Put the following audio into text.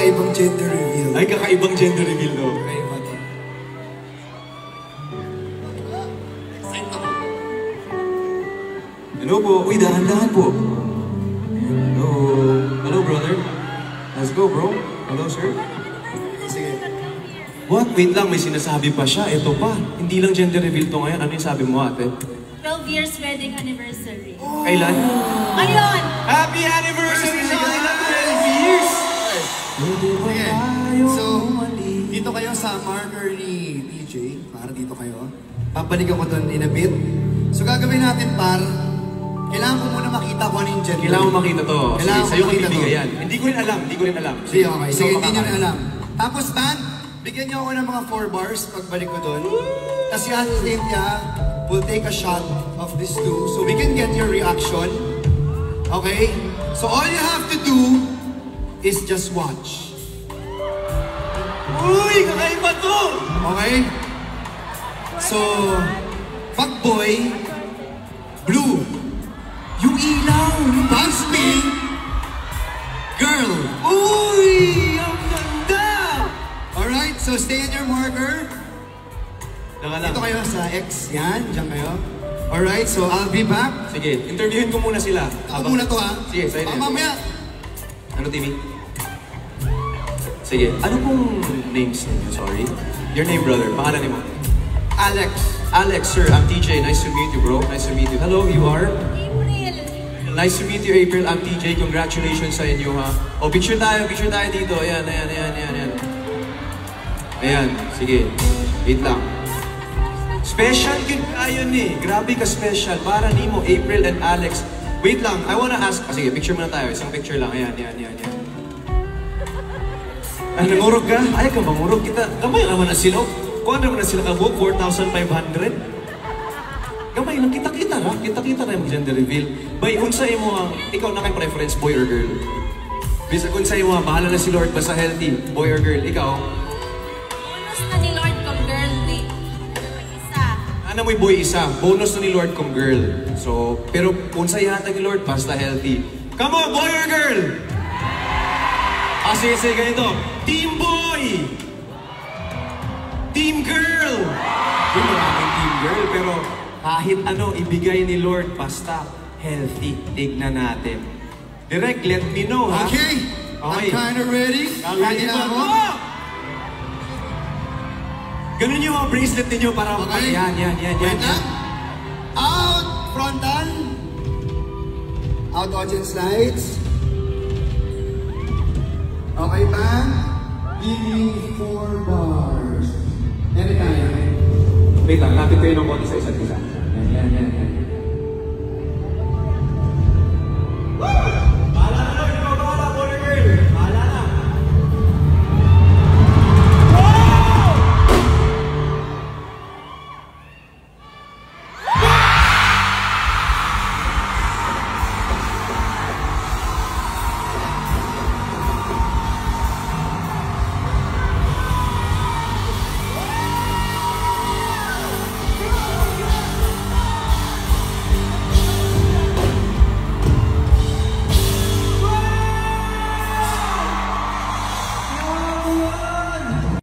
kakaibang gender reveal. Ay, kakaibang gender reveal, no? Kakaiba to. Hello po. Uy, dahan-dahan po. Hello. Hello, brother. Let's go, bro. Hello, sir. Sige. What? Wait lang, may sinasabi pa siya. Ito pa. Hindi lang gender reveal to ngayon. Ano yung sabi mo, ate? 12 years wedding anniversary. Kailan? Ayun! Happy anniversary sa kanila, 12 years! Sige. So, dito kayo sa marker ni PJ. Para dito kayo. Babalikan ko doon in a bit. So, gagawin natin kailangan ko muna makita kung ano yung gender. Kailangan mo makita to. Kailangan Sige, sa'yo ko makita ko ibigay to. yan. Hindi ko rin alam. Sige, okay. Sige, hindi nyo rin alam. Tapos, band, bigyan nyo ako ng mga 4 bars pagbalik ko doon. Tapos si Ate Cynthia will take a shot of this too. So we can get your reaction. Okay? So all you have to do is just watch. Uy! Kakaiba to! Okay? So, fuckboy, blue. Yung ilaw, pants pink, girl. Uy! Ang ganda! Alright, so stay on your marker. Nakalang. Dito kayo sa X. Yan, dyan kayo. Alright, so I'll be back. Sige, interviewin ko muna sila. Ako muna to ha. Sige, sa'yo na yan. Mamaya. Ano, Timmy? Sige, ano pong names ninyo? Sorry. Your name, brother. Pangalan mo? Alex. Alex, sir. I'm TJ. Nice to meet you, bro. Nice to meet you. Hello, you are? April! Nice to meet you, April. I'm TJ. Congratulations sa inyo, ha? O, picture tayo dito. Ayan. Ayan, sige. Wait lang. Special yun tayo ni. Grabe ka special. Para ni mo, April and Alex. Wait lang, I wanna ask. Sige, picture muna tayo. Isang picture lang. Ayan. Ay, nangurog ka? Ay, ka mangurog kita. Gamay naman na sila. Kung ano naman na sila kabuk, 4,500. Gamay lang, kita-kita na. Kita-kita na yung gender reveal. Bay, unsay mo ang, ikaw na kay preference, boy or girl? Bisa unsay mo, bahala na si Lord basta healthy, boy or girl. Ikaw? Bonus na ni Lord kong girl ni. Isa. Ano mo'y boy isa, bonus na ni Lord kung girl. So, pero unsay hatag ni Lord basta healthy. Come on, boy or girl? Sige, ganito. Team boy! Team girl! Yung maraming team girl, pero kahit ano ibigay ni Lord basta healthy. Tignan natin. Direct, let me know, ha? Okay. I'm kinda ready. Ready na ako. Ganun yung mga bracelet ninyo para Okay. Yan. Wait lang. Out, frontal. Out, audience lights. Okay ba? Give me 4 bars. Anytime. Wait lang, lapit kayo ng konti sa isa't isa. Yan.